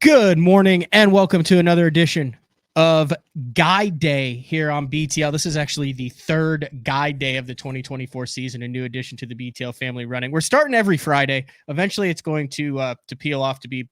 Good morning and welcome to another edition of Guide Day here on BTL. This is actually the third Guide Day of the 2024 season, a new addition to the BTL family running. We're starting every Friday. Eventually, it's going to peel off to be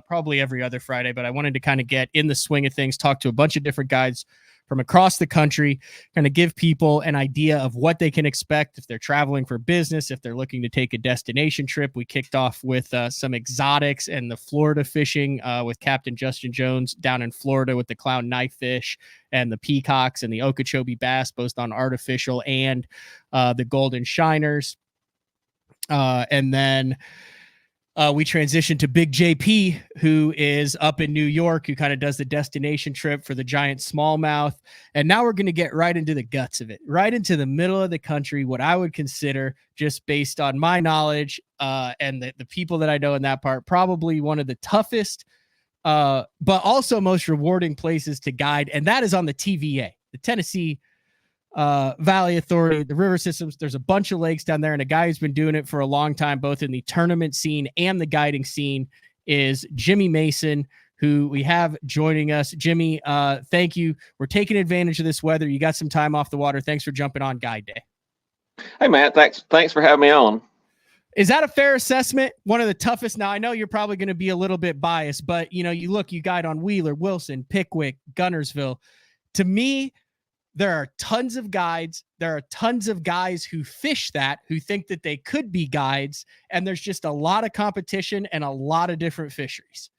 probably every other Friday, but I wanted to kind of get in the swing of things, talk to a bunch of different guides from across the country, kind of give people an idea of what they can expect if they're traveling for business, if they're looking to take a destination trip. We kicked off with some exotics and the Florida fishing with Captain Justin Jones down in Florida with the clown knifefish and the peacocks and the Okeechobee bass, both on artificial and the golden shiners. And then we transitioned to Big JP, who is up in New York, who kind of does the destination trip for the giant smallmouth. And now we're going to get right into the guts of it, right into the middle of the country, what I would consider, just based on my knowledge and the people that I know in that part, probably one of the toughest, but also most rewarding places to guide. And that is on the TVA, the Tennessee Valley Authority, the river systems. There's a bunch of lakes down there, and a guy who's been doing it for a long time, both in the tournament scene and the guiding scene, is Jimmy Mason, who we have joining us. Jimmy, thank you. We're taking advantage of this weather. You got some time off the water. Thanks for jumping on Guide Day. Hey, Matt, thanks for having me on. Is that a fair assessment? One of the toughest. Now, I know you're probably going to be a little bit biased, but you guide on Wheeler, Wilson, Pickwick, Guntersville. To me, there are tons of guides. There are tons of guys who fish that, who think that they could be guides. And there's just a lot of competition and a lot of different fisheries.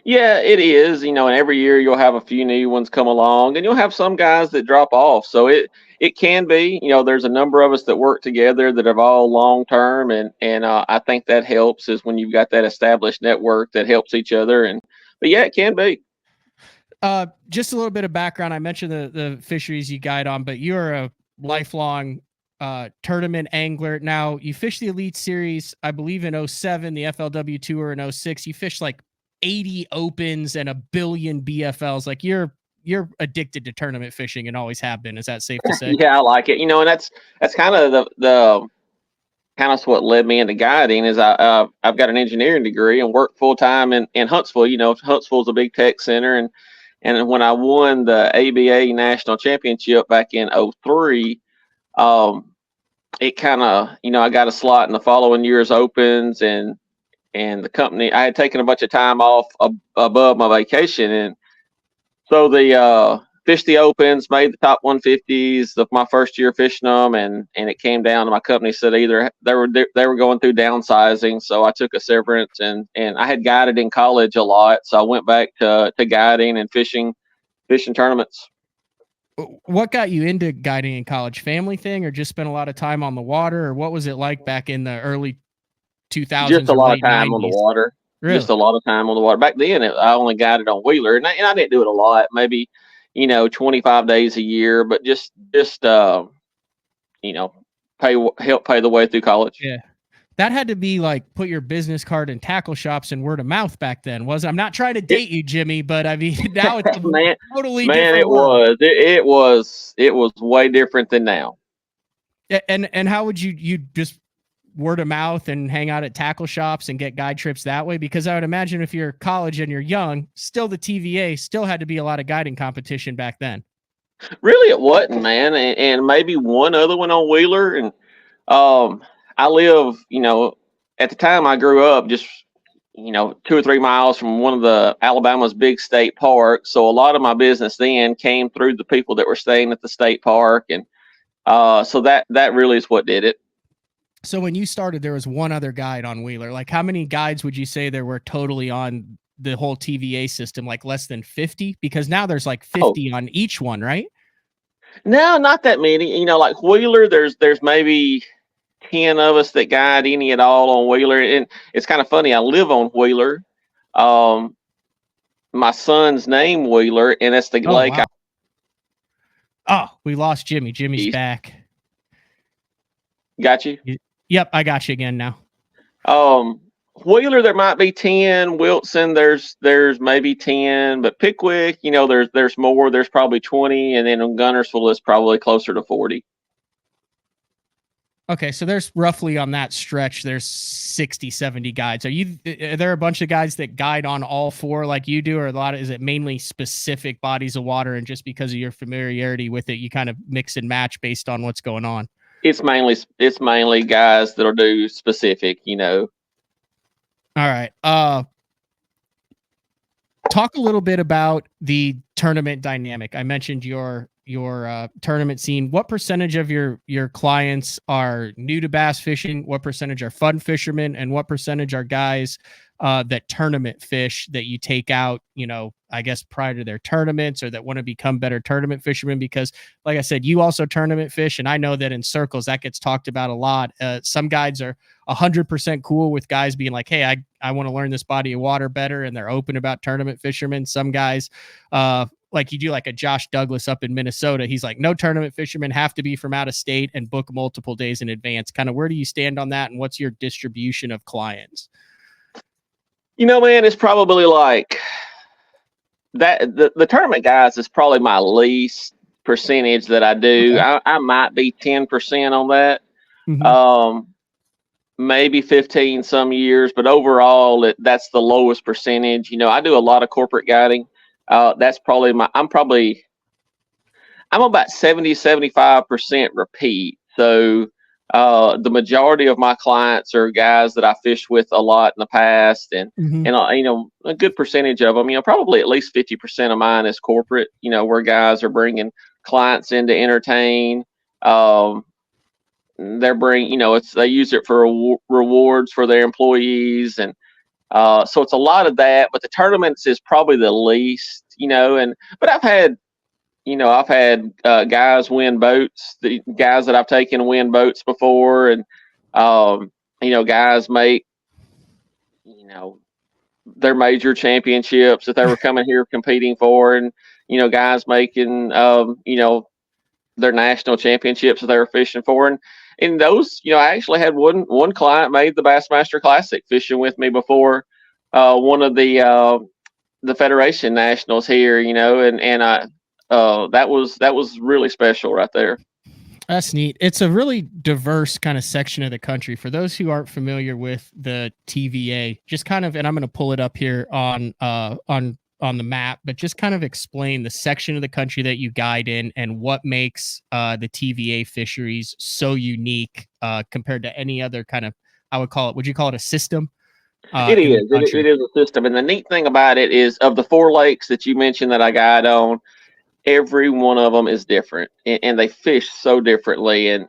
Yeah, it is. And every year you'll have a few new ones come along, and you'll have some guys that drop off. So it can be, there's a number of us that work together that are all long term, and I think that helps is when you've got that established network that helps each other. But yeah, it can be. Just a little bit of background. I mentioned the fisheries you guide on, but you're a lifelong tournament angler. Now, you fished the Elite Series, I believe, in 07, the FLW Tour in 06. You fished like 80 opens and a billion BFLs. Like you're addicted to tournament fishing and always have been. Is that safe to say? Yeah, I like it. And that's kind of the kind of what led me into guiding is I've got an engineering degree and work full time in Huntsville. Huntsville's a big tech center, and when I won the ABA national championship back in 03, it kind of, I got a slot in the following year's opens, and the company, I had taken a bunch of time off above my vacation. And so the fished the opens, made the top 150s of my first year fishing them. And it came down to my company said either they were going through downsizing. So I took a severance, and I had guided in college a lot. So I went back to guiding and fishing tournaments. What got you into guiding in college? Family thing, or just spent a lot of time on the water, or what was it like back in the early 2000s? Just a lot of time 90s? on the water. Really? Just a lot of time on the water. Back then, I only guided on Wheeler, and I didn't do it a lot. Maybe 25 days a year, but just help pay the way through college. Yeah. That had to be like put your business card in tackle shops and word of mouth back then, wasn't it? I'm not trying to date you, Jimmy, but I mean, now it's totally different. It was way different than now. And how would you just word of mouth and hang out at tackle shops and get guide trips that way? Because I would imagine if you're college and you're young, still the TVA still had to be a lot of guiding competition back then. Really, it wasn't, man. And maybe one other one on Wheeler. And I live, at the time I grew up just, 2 or 3 miles from one of the Alabama's big state parks. So a lot of my business then came through the people that were staying at the state park. And so that really is what did it. So when you started, there was one other guide on Wheeler. Like, how many guides would you say there were totally on the whole TVA system? Like less than 50? Because now there's like 50 on each one, right? No, not that many. Like Wheeler, there's maybe 10 of us that guide any at all on Wheeler. And it's kind of funny. I live on Wheeler. My son's name Wheeler, and that's the lake. Wow. We lost Jimmy. Jimmy's back. Got you? Yep, I got you again now. Wheeler, there might be 10. Wilson, there's maybe 10. But Pickwick, there's more. There's probably 20. And then on Guntersville, it's probably closer to 40. Okay, so there's roughly on that stretch, there's 60, 70 guides. Are there a bunch of guides that guide on all four like you do, or is it mainly specific bodies of water, and just because of your familiarity with it, you kind of mix and match based on what's going on? It's mainly guys that'll do specific, All right. Talk a little bit about the tournament dynamic. I mentioned your tournament scene. What percentage of your clients are new to bass fishing? What percentage are fun fishermen, and what percentage are guys that tournament fish that you take out, I guess prior to their tournaments, or that want to become better tournament fishermen? Because like I said, you also tournament fish, and I know that in circles that gets talked about a lot. Some guides are 100% cool with guys being like, hey, I want to learn this body of water better, and they're open about tournament fishermen. Some guys, like you do like a Josh Douglas up in Minnesota, he's like, no, tournament fishermen have to be from out of state and book multiple days in advance. Kind of where do you stand on that, and what's your distribution of clients? Man, it's probably like that. The tournament guys is probably my least percentage that I do. Okay. I might be 10% on that. Mm-hmm. Maybe 15 some years, but overall that's the lowest percentage. I do a lot of corporate guiding. That's probably I'm about 70-75% repeat. So the majority of my clients are guys that I fished with a lot in the past, and Mm-hmm. a good percentage of them, probably at least 50% of mine is corporate, where guys are bringing clients in to entertain. They're they use it for rewards for their employees, and so it's a lot of that. But the tournaments is probably the least, but I've had guys win boats. The guys that I've taken win boats before, and guys make their major championships that they were coming here competing for, and guys making their national championships that they were fishing for, and in those, I actually had one client made the Bassmaster Classic fishing with me before one of the Federation Nationals here, and I that was really special right there. That's neat. It's a really diverse kind of section of the country. For those who aren't familiar with the TVA, just kind of, and I'm going to pull it up here on the map, but just kind of explain the section of the country that you guide in, and what makes the TVA fisheries so unique compared to any other kind of, would you call it a system It in the is. It country? is a system, and the neat thing about it is, of the four lakes that you mentioned that I guide on, every one of them is different, and they fish so differently, and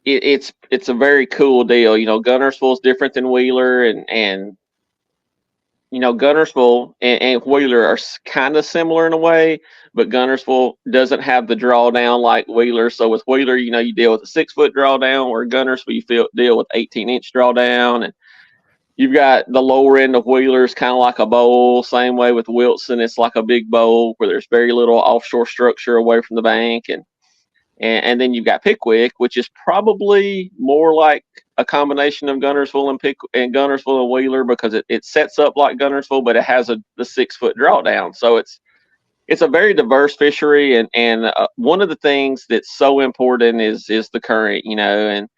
it's a very cool deal. Guntersville is different than Wheeler, and Guntersville and Wheeler are kind of similar in a way, but Guntersville doesn't have the drawdown like Wheeler. So with Wheeler, you deal with a 6-foot drawdown, where Guntersville deal with 18-inch drawdown, and you've got the lower end of Wheelers kind of like a bowl. Same way with Wilson, it's like a big bowl where there's very little offshore structure away from the bank, and then you've got Pickwick, which is probably more like a combination of Guntersville and Guntersville and Wheeler, because it sets up like Guntersville, but it has the 6-foot drawdown. So it's a very diverse fishery, and one of the things that's so important is the current, and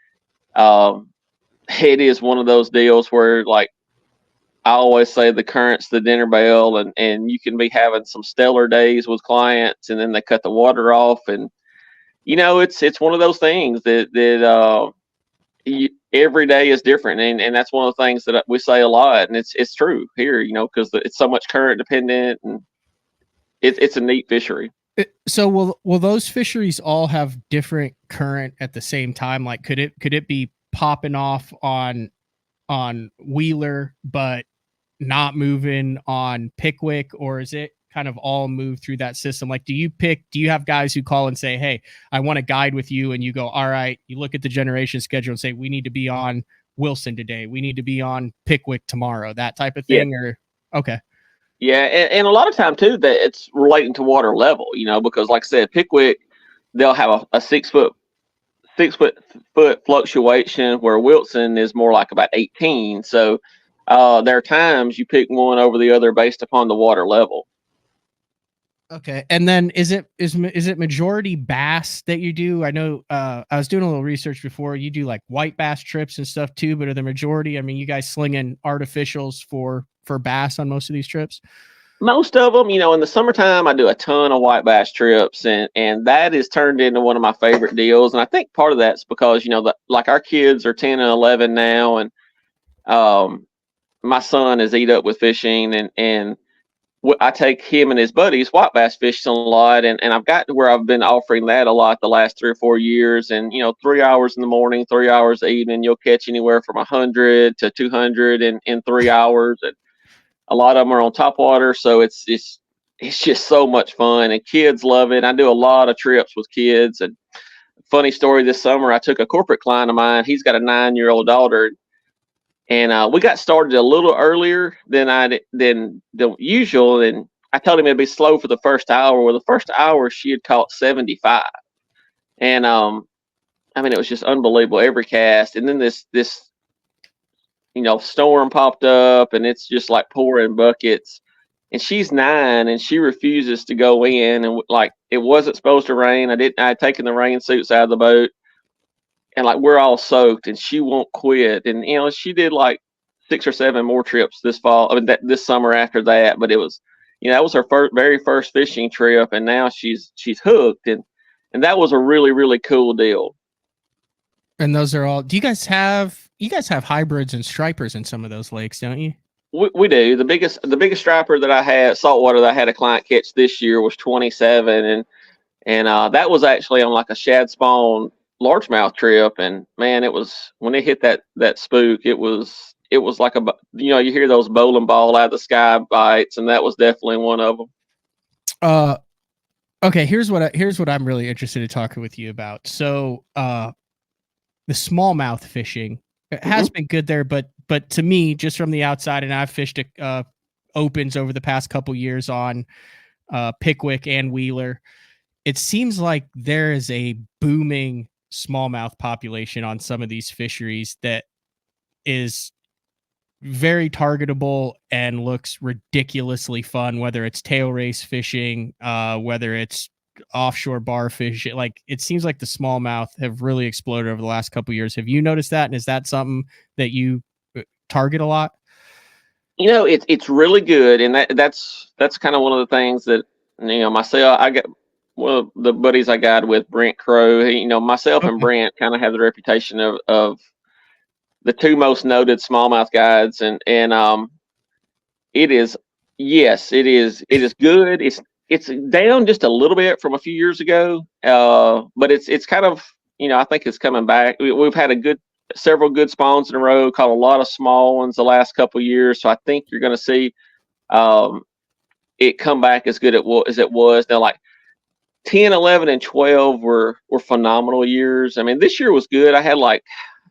it is one of those deals where, like I always say, the current's the dinner bell, and you can be having some stellar days with clients, and then they cut the water off, and it's one of those things that every day is different, and that's one of the things that we say a lot, and it's true here, because it's so much current dependent, and it's a neat fishery. So will those fisheries all have different current at the same time? Like, could it be popping off on Wheeler but not moving on Pickwick, or is it kind of all move through that system? Like, do you have guys who call and say, hey, I want to guide with you, and you go, all right, you look at the generation schedule and say, we need to be on Wilson today, we need to be on Pickwick tomorrow, that type of Yeah, thing? Or okay. yeah, and a lot of time too that it's relating to water level, because like I said, Pickwick, they'll have a 6 foot fluctuation, where Wilson is more like about 18. So there are times you pick one over the other based upon the water level. Okay. And then is it majority bass that you do? I know I was doing a little research before. You do like white bass trips and stuff too, but are the majority, I mean, you guys slinging artificials for bass on most of these trips? Most of them, in the summertime, I do a ton of white bass trips, and that is turned into one of my favorite deals. And I think part of that's because like our kids are 10 and 11 now, and my son is eat up with fishing, and I take him and his buddies white bass fishing a lot, and I've got to where I've been offering that a lot the last 3 or 4 years. And 3 hours in the morning, 3 hours the evening, you'll catch anywhere from 100 to 200 in 3 hours. And a lot of them are on top water, so it's just so much fun, and kids love it. I do a lot of trips with kids. And funny story, this summer I took a corporate client of mine. He's got a 9-year-old daughter, and we got started a little earlier than the usual. And I told him it'd be slow for the first hour. Well, the first hour she had caught 75, and I mean, it was just unbelievable every cast. And then this storm popped up, and it's just like pouring buckets. And she's 9, and she refuses to go in. And like it wasn't supposed to rain. I had taken the rain suits out of the boat, and like we're all soaked, and she won't quit. And she did like 6 or 7 more trips this fall. I mean, this summer after that. But it was, that was her very first fishing trip, and now she's hooked. And that was a really, really cool deal. And those are all. Do you guys have hybrids and stripers in some of those lakes, don't you? We do. The biggest striper that I had, saltwater, that I had a client catch this year was 27, and that was actually on like a shad spawn largemouth trip. And man, it was, when it hit that spook, it was like you hear those bowling ball out of the sky bites, and that was definitely one of them. Okay, here's what I'm really interested in talking with you about. So the smallmouth fishing, it has been good there, but to me, just from the outside, and I've fished opens over the past couple years on Pickwick and Wheeler, it seems like there is a booming smallmouth population on some of these fisheries that is very targetable and looks ridiculously fun, whether it's tail race fishing, whether it's offshore bar fishing. Like, it seems like the smallmouth have really exploded over the last couple of years. Have you noticed that? And is that something that you target a lot? It's really good, and that's kind of one of the things that myself, I got one of the buddies I got with, Brent Crow. Myself and Brent kind of have the reputation of the two most noted smallmouth guides, and it is, yes, it is good. It's down just a little bit from a few years ago, but it's kind of, I think it's coming back. We've had several good spawns in a row, caught a lot of small ones the last couple of years, so I think you're going to see it come back as good as it was. Now, like 10, 11, and 12 were phenomenal years. I mean, this year was good. I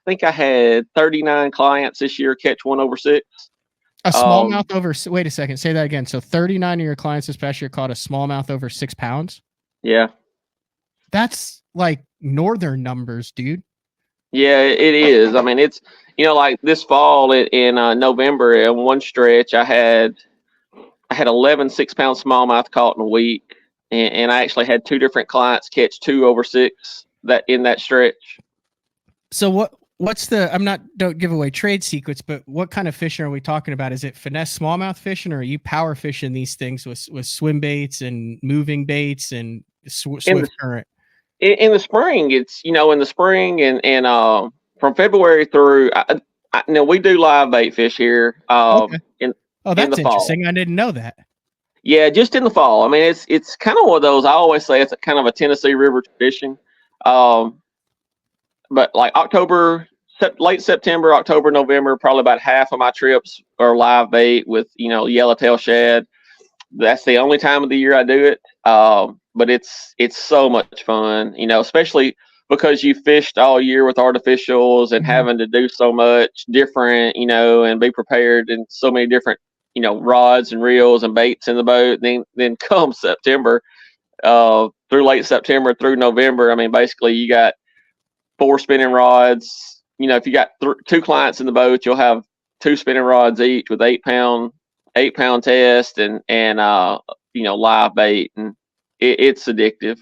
think I had 39 clients this year catch 1 over 6. A smallmouth over. Wait a second. Say that again. So 39 of your clients this past year caught a smallmouth over 6 pounds. Yeah, that's like northern numbers, dude. Yeah, it is. I mean, it's like this fall in November, in one stretch, I had 11 6-pound smallmouth caught in a week, and I actually had 2 different clients catch 2 over 6 in that stretch. So what's don't give away trade secrets, but what kind of fishing are we talking about? Is it finesse smallmouth fishing, or are you power fishing these things with swim baits and moving baits and swift current? In the spring, it's in the spring and from February through, we do live bait fish here. Okay. That's interesting. I didn't know that. Yeah, just in the fall. I mean, it's kind of one of those. I always say it's a kind of a Tennessee River tradition. But like late September, October, November, probably about half of my trips are live bait with yellowtail shad. That's the only time of the year I do it. But it's so much fun, especially because you fished all year with artificials and having to do so much different, and be prepared in so many different, rods and reels and baits in the boat. Then come September, through late September through November, I mean, basically you got 4 spinning rods. If you got 2 clients in the boat, you'll have 2 spinning rods each with 8-pound test and live bait, and it's addictive.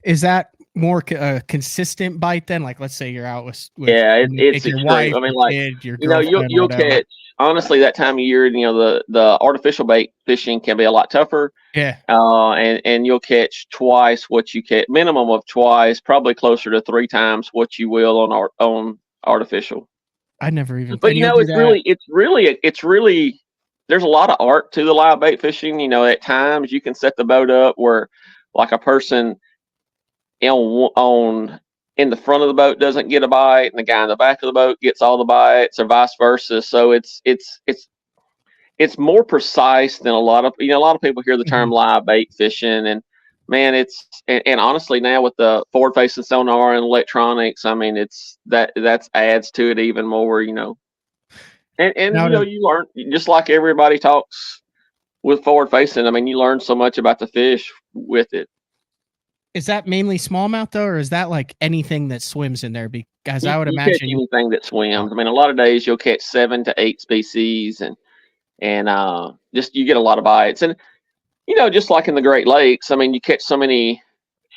Is that more consistent bite then? Like, let's say you're out with Yeah, it's your extreme. wife, I mean, your like, kid, your girlfriend, you'll whatever. catch, honestly, that time of year. The artificial bait fishing can be a lot tougher. Yeah, And you'll catch twice what you catch, minimum of twice, probably closer to 3 times what you will on artificial. I never even. But And you'll do that. it's really there's a lot of art to the live bait fishing. At times you can set the boat up where, like, a person on in the front of the boat doesn't get a bite, and the guy in the back of the boat gets all the bites, or vice versa. So it's more precise than a lot of people hear the term Mhm. live bait fishing, and man, and honestly, now with the forward facing sonar and electronics, I mean, that's adds to it even more. And Now, to, you learn, just like everybody talks with forward facing. I mean, you learn so much about the fish with it. is that mainly smallmouth though, or is that like anything that swims in there? Because I would You catch imagine. anything that Oh, swims. I mean, a lot of days you'll catch 7 to 8 species, and just you get a lot of bites. And just like in the Great Lakes, I mean, you catch so many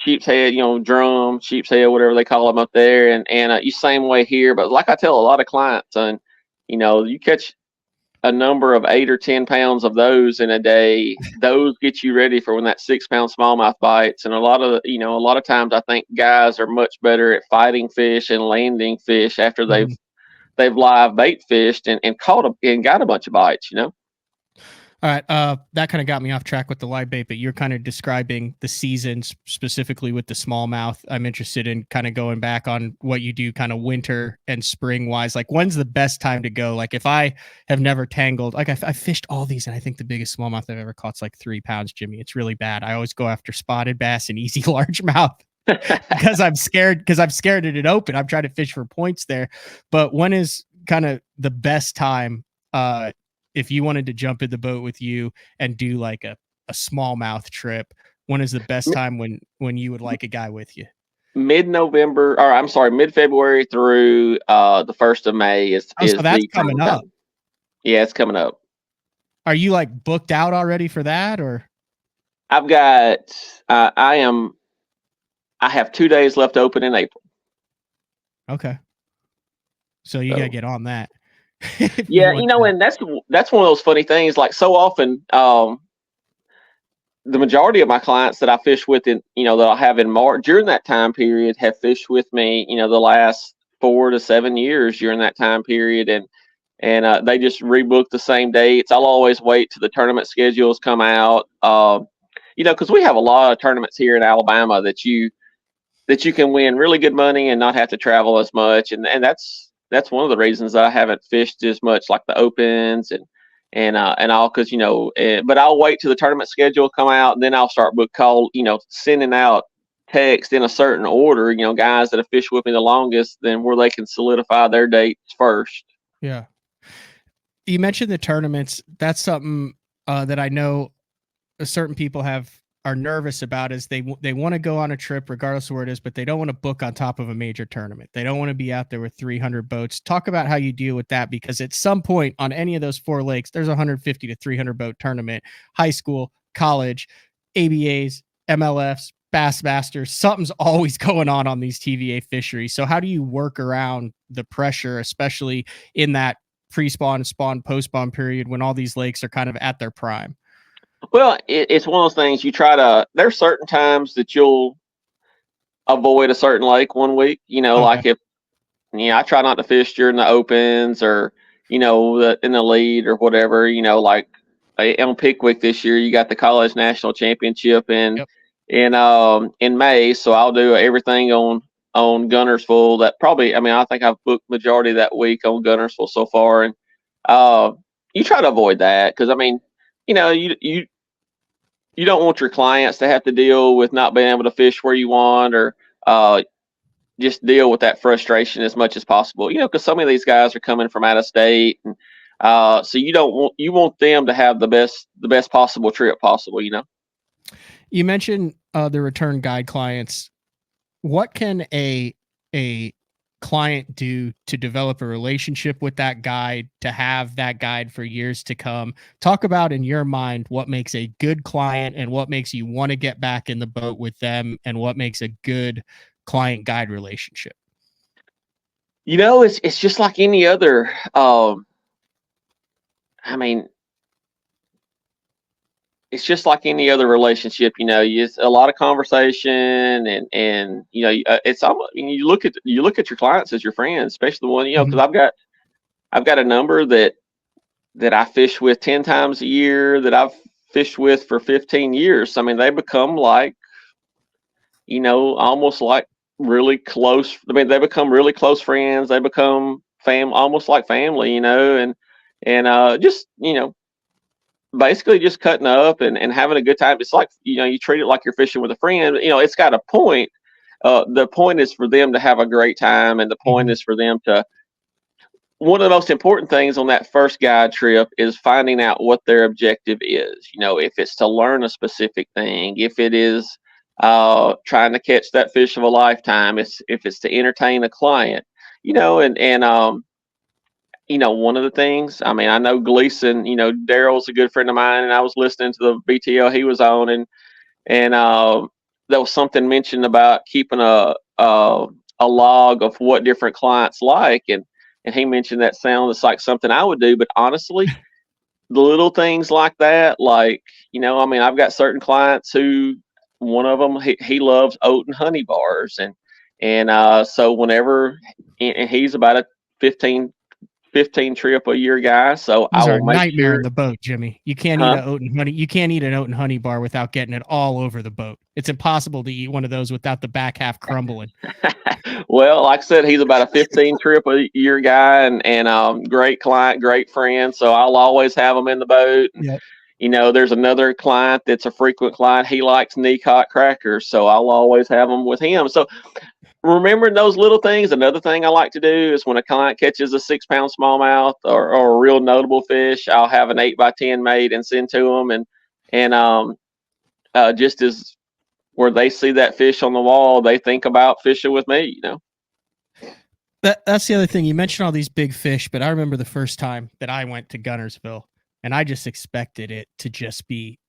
sheep's head, drum, sheep's head, whatever they call them up there, and you same way here. But like I tell a lot of clients, and you catch a number of 8 or 10 pounds of those in a day. Those get you ready for when that 6 pound smallmouth bites. And a lot of times I think guys are much better at fighting fish and landing fish after mhm. they've live bait fished and caught and got a bunch of bites. All right. That kind of got me off track with the live bait, but you're kind of describing the seasons specifically with the smallmouth. I'm interested in kind of going back on what you do kind of winter and spring wise. Like, when's the best time to go? Like, if I have never tangled, like I fished all these, and I think the biggest smallmouth I've ever caught's like 3 pounds, Jimmy. It's really bad. I always go after spotted bass and easy largemouth because I'm scared at it open. I'm trying to fish for points there. But when is kind of the best time if you wanted to jump in the boat with you and do like a smallmouth trip? When is the best time when you would like a guy with you? Mid-November, or I'm sorry, mid-February through the 1st of May Oh, so is that's the coming up. time. Yeah, it's coming up. Are you like booked out already for that, or? I've got I have 2 days left open in April. Okay. So you gotta So get on that. If you yeah, want that. and that's one of those funny things. Like, so often, the majority of my clients that I fish with that I have in March during that time period have fished with me, the last 4 to 7 years during that time period, and they just rebook the same dates. I'll always wait till the tournament schedules come out. Because we have a lot of tournaments here in Alabama that you can win really good money and not have to travel as much, and that's one of the reasons that I haven't fished as much, like the opens and all, because but I'll wait till the tournament schedule come out, and then I'll start sending out text in a certain order, guys that have fished with me the longest, then where they can solidify their dates first. Yeah. You mentioned the tournaments. That's something that I know certain people are nervous about, is they want to go on a trip regardless of where it is, but they don't want to book on top of a major tournament. They don't want to be out there with 300 boats. Talk about how you deal with that, because at some point on any of those 4 lakes, there's a 150 to 300 boat tournament, high school, college, ABAs, MLFs, Bassmasters. Something's always going on these TVA fisheries. So how do you work around the pressure, especially in that pre-spawn, spawn, post-spawn period when all these lakes are kind of at their prime? Well, it's one of those things. There's certain times that you'll avoid a certain lake one week. Okay. Like, if I try not to fish during the opens, or in the lead or whatever. Like, on Pickwick this year, you got the college national championship Yep. in May, so I'll do everything on Guntersville. That probably, I mean, I think I've booked majority of that week on Guntersville so far, and uh, you try to avoid that, because I mean, you don't want your clients to have to deal with not being able to fish where you want, or uh, just deal with that frustration as much as possible. Because some of these guys are coming from out of state, and so you want them to have the best possible trip possible. You mentioned the return guide clients. What can a client do to develop a relationship with that guide, to have that guide for years to come? Talk about, in your mind, what makes a good client and what makes you want to get back in the boat with them, and what makes a good client guide relationship. It's just like any other. I mean, it's just like any other relationship. It's a lot of conversation, and it's almost. You look at your clients as your friends, especially the one because I've got a number that I fish with 10 times a year, that I've fished with for 15 years. I mean, they become like, almost like really close. I mean, they become really close friends. They become almost like family, and just, basically just cutting up and having a good time. It's like, you treat it like you're fishing with a friend. It's got a point. The point is for them to have a great time, and the point is for them to. One of the most important things on that first guide trip is finding out what their objective is. If it's to learn a specific thing, if it is trying to catch that fish of a lifetime, if it's to entertain a client, one of the things. I mean, I know Gleason. Daryl's a good friend of mine, and I was listening to the BTL he was on, and there was something mentioned about keeping a log of what different clients like, and he mentioned that sounds like something I would do. But honestly, the little things like that, like, I mean, I've got certain clients who, one of them, he loves oat and honey bars. And so whenever, and he's about a 15 trip a year guy. So Those I are a will make nightmare sure. in the boat, Jimmy. You can't eat Huh? an oat and honey. You can't eat an oat and honey bar without getting it all over the boat. It's impossible to eat one of those without the back half crumbling. Well, like I said, he's about a 15 trip a year guy, and great client, great friend. So I'll always have him in the boat. Yep. There's another client that's a frequent client. He likes knee-caught crackers, so I'll always have them with him. So remembering those little things. Another thing I like to do is when a client catches a 6-pound smallmouth or a real notable fish, I'll have an 8x10 made and send to them, and just as where they see that fish on the wall, they think about fishing with me. That's the other thing. You mentioned all these big fish, but I remember the first time that I went to Guntersville, and I just expected it to just be.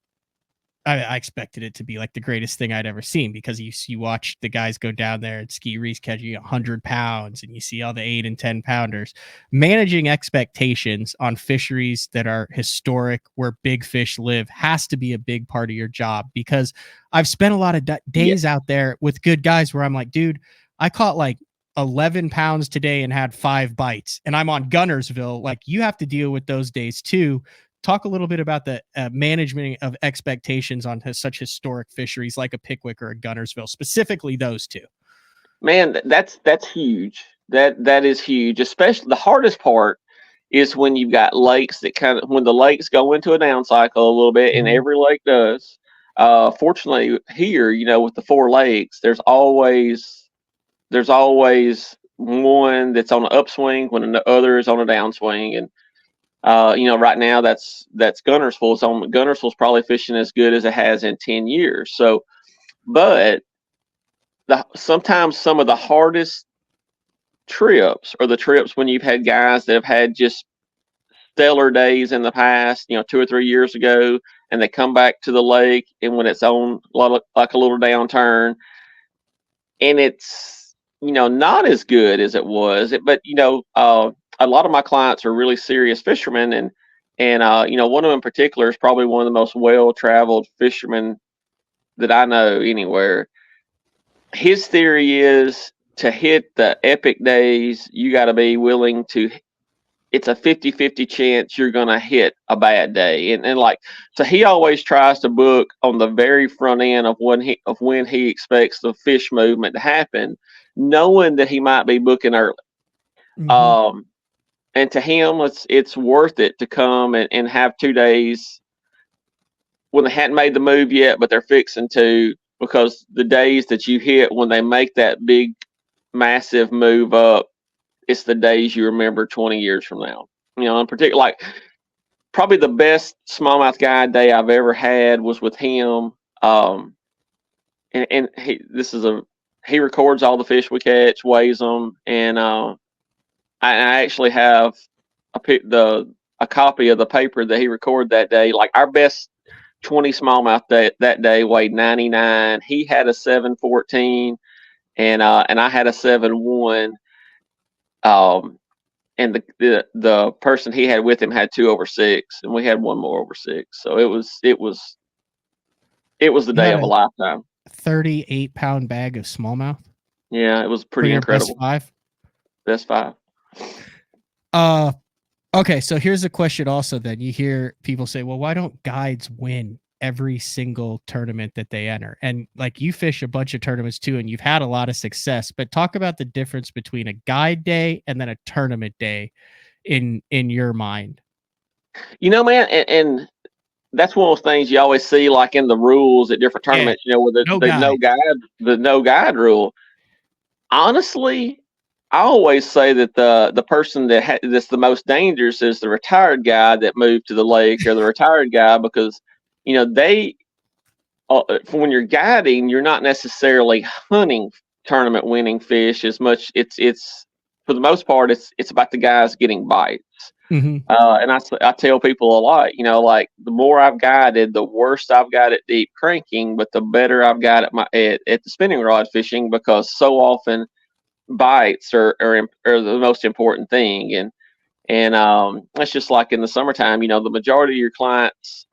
I expected it to be like the greatest thing I'd ever seen, because you watch the guys go down there and ski reefs catching 100 pounds, and you see all the 8 and 10 pounders. Managing expectations on fisheries that are historic, where big fish live, has to be a big part of your job, because I've spent a lot of days out there with good guys where I'm like, dude, I caught like 11 pounds today and had 5 bites, and I'm on Guntersville. Like, you have to deal with those days too. Talk a little bit about the management of expectations on such historic fisheries like a Pickwick or a Guntersville, specifically those two. Man, that's huge. That is huge. Especially the hardest part is when you've got lakes that when the lakes go into a down cycle a little bit, and every lake does. Fortunately, here, with the 4 lakes, there's always one that's on an upswing when the other is on a downswing. And right now that's Guntersville. Guntersville's probably fishing as good as it has in 10 years. So, but sometimes some of the hardest trips are the trips when you've had guys that have had just stellar days in the past, 2 or 3 years ago, and they come back to the lake, and when it's on like a little downturn, and it's not as good as it was. But a lot of my clients are really serious fishermen, and one of them in particular is probably one of the most well-traveled fishermen that I know anywhere. His theory is to hit the epic days, you got to be willing to. It's a 50-50 chance you're going to hit a bad day. And like, so he always tries to book on the very front end of when he expects the fish movement to happen, knowing that he might be booking early. And to him, it's worth it to come and have 2 days when they hadn't made the move yet, but they're fixing to, because the days that you hit when they make that big, massive move up, it's the days you remember 20 years from now. In particular, like, probably the best smallmouth guide day I've ever had was with him. And he records all the fish we catch, weighs them, and I actually have a copy of the paper that he recorded that day. Like our best 20 smallmouth that day weighed 99. He had a 714, and I had a 71. And the person he had with him had 2 over 6, and we had one more over 6. So it was the You day had of a a lifetime. 38-pound bag of smallmouth Yeah, it was for pretty your best incredible. 5. Best 5. Okay, so here's a question also then. You hear people say, well, why don't guides win every single tournament that they enter? And like you fish a bunch of tournaments too, and you've had a lot of success, but talk about the difference between a guide day and then a tournament day in your mind. Man, and that's one of those things you always see, like in the rules at different Yeah, tournaments. With no the guide. the no guide rule. Honestly, I always say that the person that's the most dangerous is the retired guy that moved to the lake, or the retired guy, because they when you're guiding, you're not necessarily hunting tournament winning fish as much. It's for the most part, it's about the guys getting bites. Mm-hmm. And I tell people a lot, like the more I've guided, the worse I've got at deep cranking, but the better I've got at the spinning rod fishing, because so often bites are the most important thing. And that's just like in the summertime. The majority of your clients,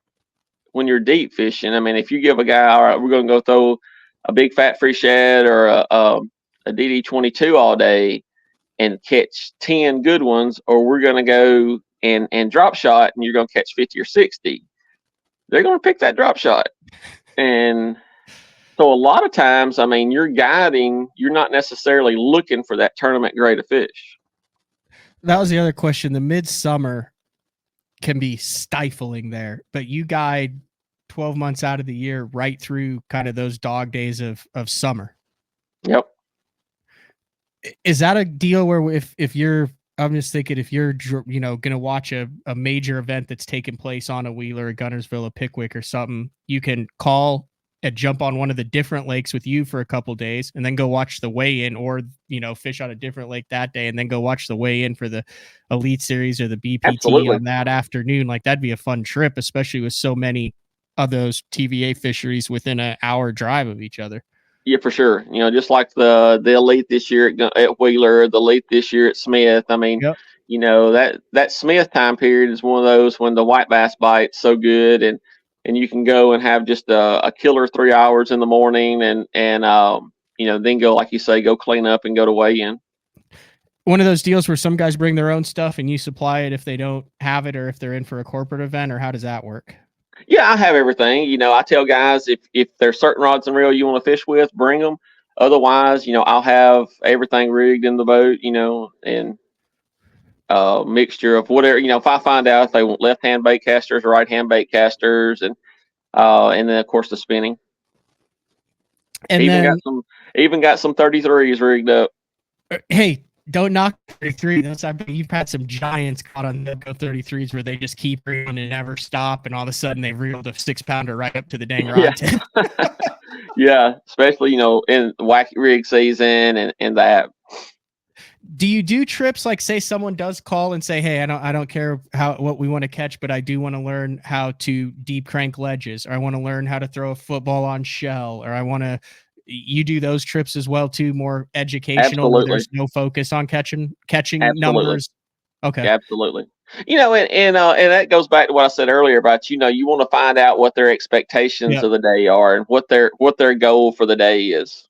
when you're deep fishing, I mean, if you give a guy, all right, we're going to go throw a big fat free shad or a DD22 all day and catch 10 good ones, or we're going to go and drop shot and you're going to catch 50 or 60, they're going to pick that drop shot. And so a lot of times, I mean, you're guiding, you're not necessarily looking for that tournament grade of fish. That was the other question. The midsummer can be stifling there, but you guide 12 months out of the year right through kind of those dog days of summer. Yep. Is that a deal where if you're, I'm just thinking, if you're, going to watch a major event that's taking place on a Wheeler, a Guntersville, a Pickwick or something, you can call and jump on one of the different lakes with you for a couple days and then go watch the weigh-in, or, fish on a different lake that day and then go watch the weigh-in for the Elite Series or the BPT Absolutely. on that afternoon. Like that'd be a fun trip, especially with so many of those TVA fisheries within an hour drive of each other. Yeah, for sure. Just like the Elite this year at Wheeler, the Elite this year at Smith. I mean, Yep. That Smith time period is one of those when the white bass bite's so good, and you can go and have just a killer 3 hours in the morning, and then go, like you say, go clean up and go to weigh in. One of those deals where some guys bring their own stuff and you supply it if they don't have it, or if they're in for a corporate event, or how does that work? Yeah, I have everything. I tell guys, if there's certain rods and reel you want to fish with, bring them. Otherwise, I'll have everything rigged in the boat, and mixture of whatever. If I find out if they want left hand bait casters or right hand bait casters, and then of course the spinning. And Even got some 33s rigged up. Hey, don't knock 33. You've had some giants caught on the Go 33s where they just keep reeling and never stop, and all of a sudden they've reeled a 6-pounder right up to the dang rod tip. Yeah, especially in wacky rig season and that. Do you do trips like, say someone does call and say, hey, I don't care what we want to catch, but I do want to learn how to deep crank ledges, or I want to learn how to throw a football on shell, or I want to. You do those trips as well too, more educational. Absolutely. Where there's no focus on catching Absolutely. Numbers. Okay. Absolutely. And that goes back to what I said earlier about, you want to find out what their expectations of the day are, and what their goal for the day is.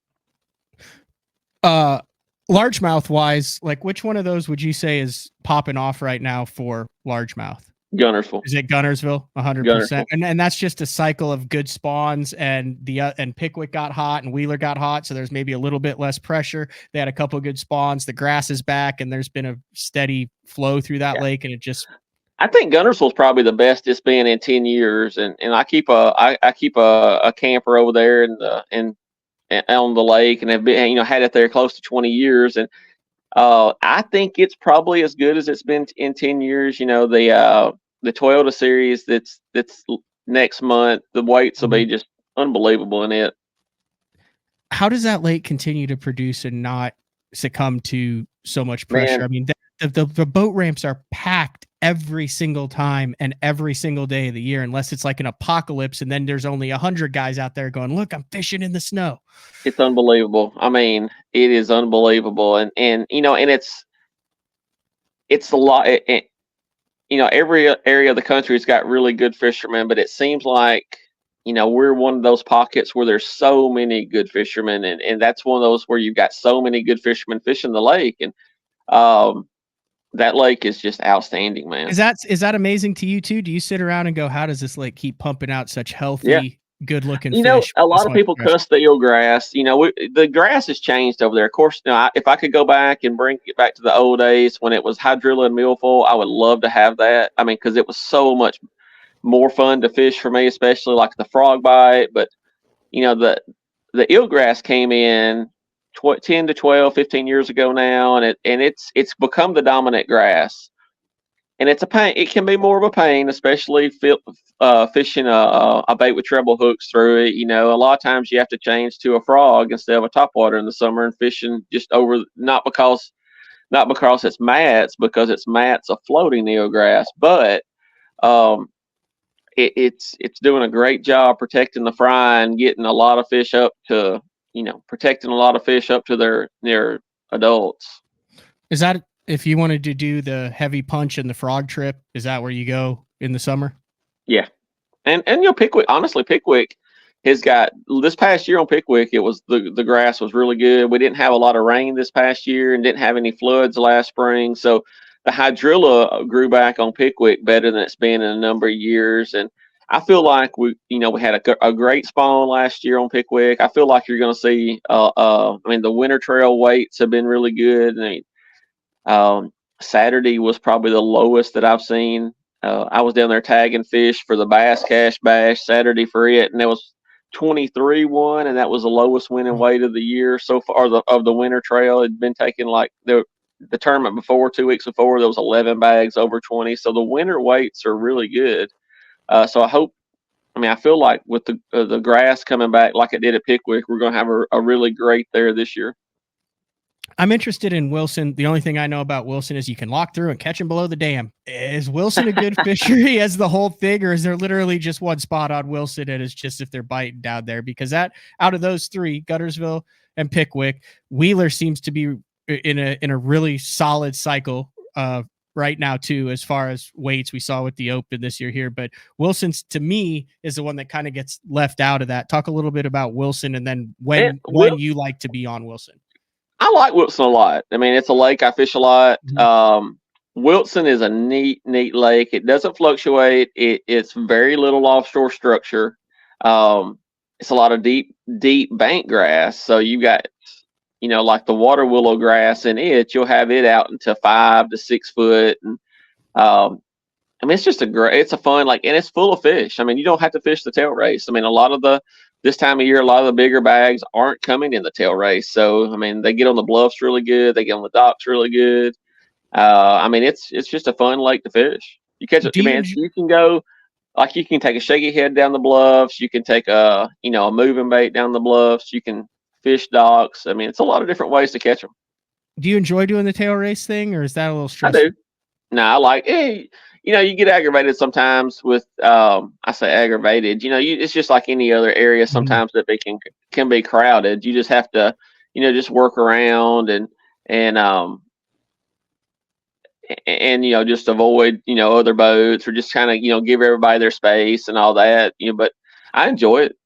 Largemouth wise, like which one of those would you say is popping off right now for largemouth? Guntersville. Is it Guntersville? 100%. And that's just a cycle of good spawns, and and Pickwick got hot and Wheeler got hot, so there's maybe a little bit less pressure. They had a couple of good spawns. The grass is back, and there's been a steady flow through that lake, and it just. I think Guntersville's probably the best it's been in 10 years, and I keep a camper over there and on the lake, and have been had it there close to 20 years, and I think it's probably as good as it's been in 10 years. The Toyota series that's next month, the weights will be just unbelievable in it. how does that lake continue to produce and not succumb to so much pressure? Man, I mean, the boat ramps are packed every single time and every single day of the year, unless it's like an apocalypse and then there's only 100 guys out there going, look, I'm fishing in the snow. it's unbelievable. I mean, it is unbelievable, and and it's a lot. Every area of the country has got really good fishermen, but it seems like we're one of those pockets where there's so many good fishermen, and that's one of those where you've got so many good fishermen fishing the lake, and um, that lake is just outstanding, man. Is that amazing to you too? Do you sit around and go, how does this lake keep pumping out such Yeah. healthy, good looking fish A with lot this of much people pressure? cuss the eel grass. The grass has changed over there. Of course, if I could go back and bring it back to the old days when it was hydrilla and milfoil, I would love to have that. I mean, because it was so much more fun to fish for me, especially like the frog bite. But the eelgrass came in 10 to 12, 15 years ago now, and it's become the dominant grass. And it's a pain. It can be more of a pain, especially fishing a bait with treble hooks through it. A lot of times you have to change to a frog instead of a topwater in the summer, and fishing just over not because it's mats, because it's mats of floating eelgrass, but um, it's doing a great job protecting the fry and getting a lot of fish up to protecting a lot of fish up to their adults. Is that if you wanted to do the heavy punch and the frog trip, is that where you go in the summer? Yeah, and Pickwick, honestly, Pickwick has got this past year on Pickwick. It was the grass was really good. We didn't have a lot of rain this past year and didn't have any floods last spring, so the hydrilla grew back on Pickwick better than it's been in a number of years. And I feel like we had a great spawn last year on Pickwick. I feel like you're going to see. I mean, the winter trail weights have been really good. I mean, Saturday was probably the lowest that I've seen. I was down there tagging fish for the Bass Cash Bash Saturday for it, and it was 23-1, and that was the lowest winning weight of the year so far of the winter trail. It'd been taking like the tournament before, 2 weeks before, there was 11 bags over 20. So the winter weights are really good. So I feel like with the grass coming back like it did at Pickwick, we're going to have a really great there this year. I'm interested in Wilson. The only thing I know about Wilson is you can lock through and catch him below the dam. Is Wilson a good fishery as the whole thing, or is there literally just one spot on Wilson and it's just if they're biting down there? Because that out of those three, Guntersville and Pickwick, Wheeler seems to be in a really solid cycle right now too, as far as weights we saw with the Open this year here. But Wilson's to me is the one that kind of gets left out of that. Talk a little bit about Wilson and then when you like to be on Wilson. I like Wilson a lot. I mean, it's a lake I fish a lot. Wilson is a neat lake. It doesn't fluctuate. It's very little offshore structure. It's a lot of deep bank grass. So you got, like the water willow grass in it. You'll have it out into 5 to 6 foot, and it's just it's a fun and it's full of fish. I mean, you don't have to fish the tail race. I mean, this time of year, a lot of the bigger bags aren't coming in the tail race. So, I mean, they get on the bluffs really good. They get on the docks really good. It's just a fun lake to fish. You catch it, man. You can go, like you can take a shaky head down the bluffs. You can take a moving bait down the bluffs. You can fish docks. I mean, it's a lot of different ways to catch them. Do you enjoy doing the tail race thing, or is that a little stressful? I do. No, I like it. You get aggravated sometimes with, I say aggravated, it's just like any other area sometimes that they can be crowded. You just have to, just work around and just avoid, other boats or just kind of, give everybody their space and all that, but I enjoy it.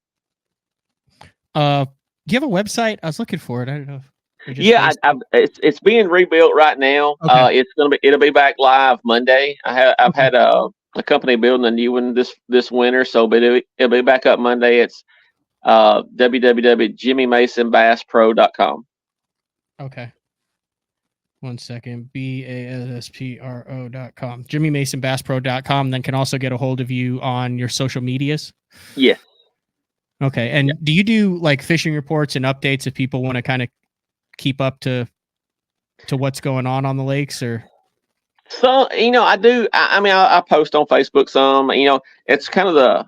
Do you have a website? I was looking for it. I don't know. Yeah, it's being rebuilt right now. Okay. It'll be back live Monday. I've had a company building a new one this winter, so but it'll be back up Monday. It's www.jimmymasonbasspro.com. Okay. 1 second. BASSPRO.com. JimmyMasonBassPro.com. Then can also get a hold of you on your social medias. Yeah. Okay. And do you do like fishing reports and updates if people want to kind of keep up to what's going on the lakes? Or so I do. I post on Facebook some. It's kind of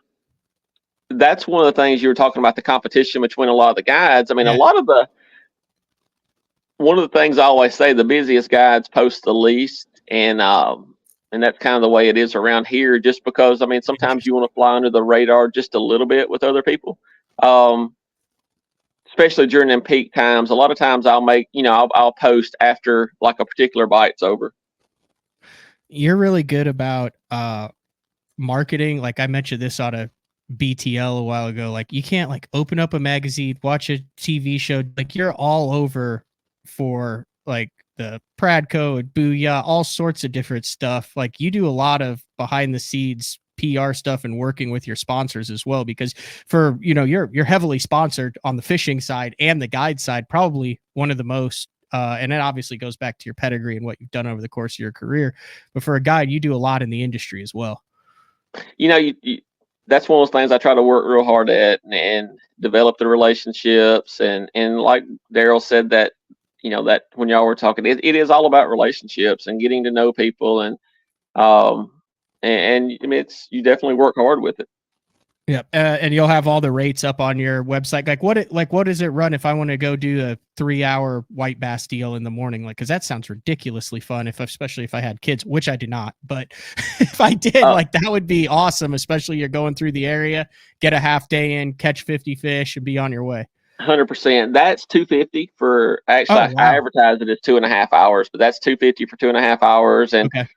that's one of the things you were talking about, the competition between a lot of the guides. I mean, Yeah. one of the things I always say, the busiest guides post the least, and that's kind of the way it is around here. Just because, I mean, sometimes you want to fly under the radar just a little bit with other people, um, especially during them peak times. A lot of times, I'll post after like a particular bite's over. You're really good about marketing. Like I mentioned this on a BTL a while ago. Like you can't like open up a magazine, watch a TV show. Like you're all over for like the Pradco and Booyah, all sorts of different stuff. Like you do a lot of behind the scenes PR stuff and working with your sponsors as well, because for you're heavily sponsored on the fishing side and the guide side, probably one of the most. And it obviously goes back to your pedigree and what you've done over the course of your career. But for a guide, you do a lot in the industry as well. That's one of those things I try to work real hard at, and develop the relationships, and like Daryl said, that that when y'all were talking, it is all about relationships and getting to know people, um and I mean, you definitely work hard with it. Yeah, and you'll have all the rates up on your website. What does it run if I want to go do a 3-hour white bass deal in the morning? Like, because that sounds ridiculously fun. Especially if I had kids, which I do not, but if I did, like that would be awesome. Especially you're going through the area, get a half day in, catch 50 fish, and be on your way. 100%. That's 250 for actually. Oh, I wow. advertise it as 2.5 hours, but that's 250 for 2.5 hours. Okay.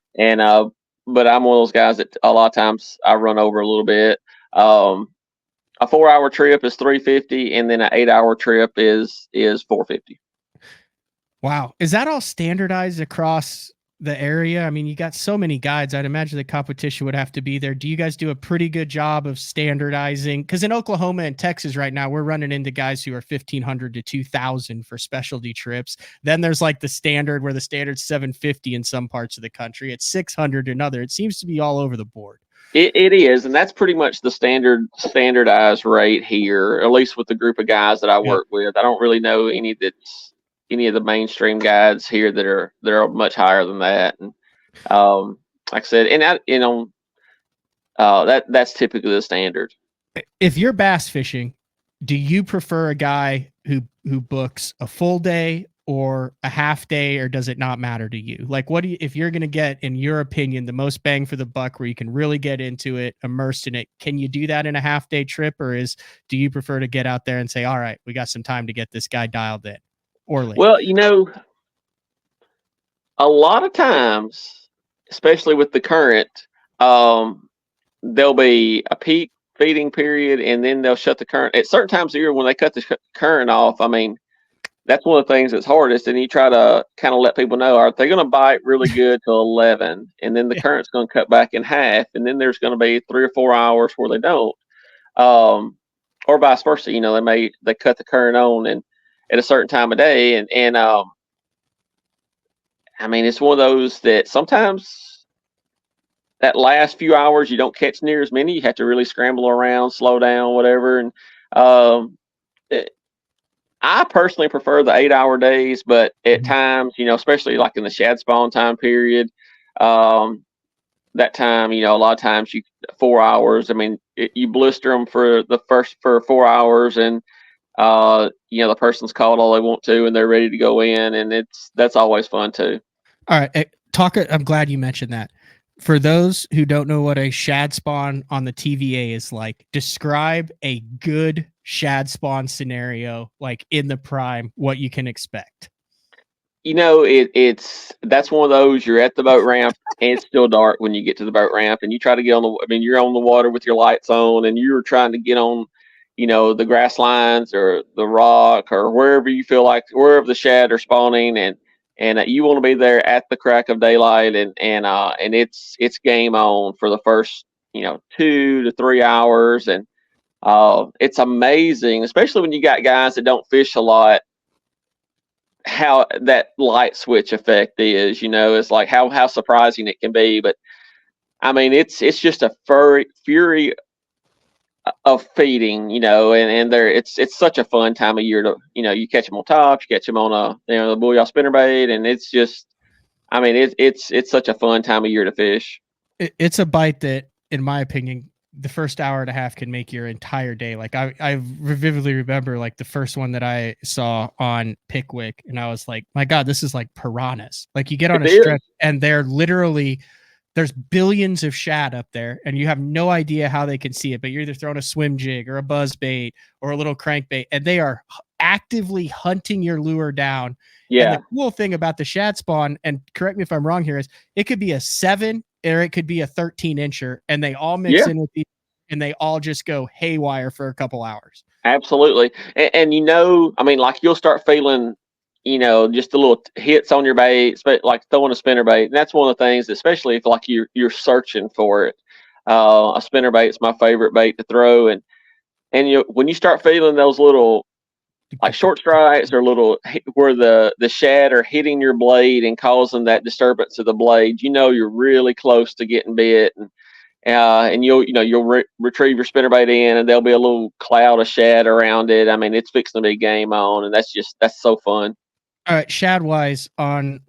But I'm one of those guys that a lot of times I run over a little bit. A 4-hour trip is 350, and then an 8-hour trip is 450. Wow. Is that all standardized across the area? I mean, you got so many guides. I'd imagine the competition would have to be there. Do you guys do a pretty good job of standardizing? Because in Oklahoma and Texas right now, we're running into guys who are 1,500 to 2,000 for specialty trips. Then there's like the standard where the standard's 750 in some parts of the country. It's 600 in other. It seems to be all over the board. It is, and that's pretty much the standardized rate here, at least with the group of guys that I work with. I don't really know any of the mainstream guides here that are much higher than that. And like I said, and that's typically the standard. If you're bass fishing, do you prefer a guy who books a full day or a half day, or does it not matter to you? Like, if you're going to get, in your opinion, the most bang for the buck where you can really get into it, immersed in it, can you do that in a half day trip, or do you prefer to get out there and say, all right, we got some time to get this guy dialed in? Or late? Well, a lot of times, especially with the current, there'll be a peak feeding period, and then they'll shut the current at certain times of year. When they cut the current off, I mean, that's one of the things that's hardest. And you try to kind of let people know, are they going to bite really good till 11, and then the current's going to cut back in half, and then there's going to be 3 or 4 hours where they don't, or vice versa. They cut the current on and at a certain time of day, and I mean, it's one of those that sometimes that last few hours you don't catch near as many. You have to really scramble around, slow down, whatever. And um, I personally prefer the 8-hour days, but at times, especially like in the shad spawn time period, that time, a lot of times 4 hours. I mean, you blister them for 4 hours, and the person's caught all they want to, and they're ready to go in, and that's always fun too. All right, I'm glad you mentioned that. For those who don't know what a shad spawn on the TVA is like, describe a good shad spawn scenario, like in the prime, what you can expect. That's one of those, you're at the boat ramp and it's still dark when you get to the boat ramp, and you try to get you're on the water with your lights on, and you're trying to get on, the grass lines or the rock or wherever you feel like, wherever the shad are spawning, and you want to be there at the crack of daylight, and it's game on for the first 2 to 3 hours, and it's amazing, especially when you got guys that don't fish a lot, how that light switch effect is. It's like how surprising it can be. But I mean, it's just a fury of feeding, and it's such a fun time of year to, you catch them on top, you catch them on the booyah spinnerbait, and it's just, I mean, it's such a fun time of year to fish. It's a bite that, in my opinion, the first hour and a half can make your entire day. Like I vividly remember like the first one that I saw on Pickwick, and I was like, my God, this is like piranhas. Like you get on It a is. stretch and they're literally there's billions of shad up there, and you have no idea how they can see it, but you're either throwing a swim jig or a buzz bait or a little crankbait, and they are actively hunting your lure down. And Yeah. the cool thing about the shad spawn, and correct me if I'm wrong here, is it could be a 7 or it could be a 13 incher, and they all mix Yeah. in with the, and they all just go haywire for a couple hours. Absolutely. And I mean, like you'll start feeling, just the little hits on your baits, but like throwing a spinner bait. And that's one of the things, especially if like you're searching for it. A spinner bait's my favorite bait to throw. And when you start feeling those little like short strikes or little where the shad are hitting your blade and causing that disturbance of the blade, you're really close to getting bit. And you'll retrieve your spinnerbait in, and there'll be a little cloud of shad around it. I mean, it's fixing to be game on, and that's so fun. All right, shad wise on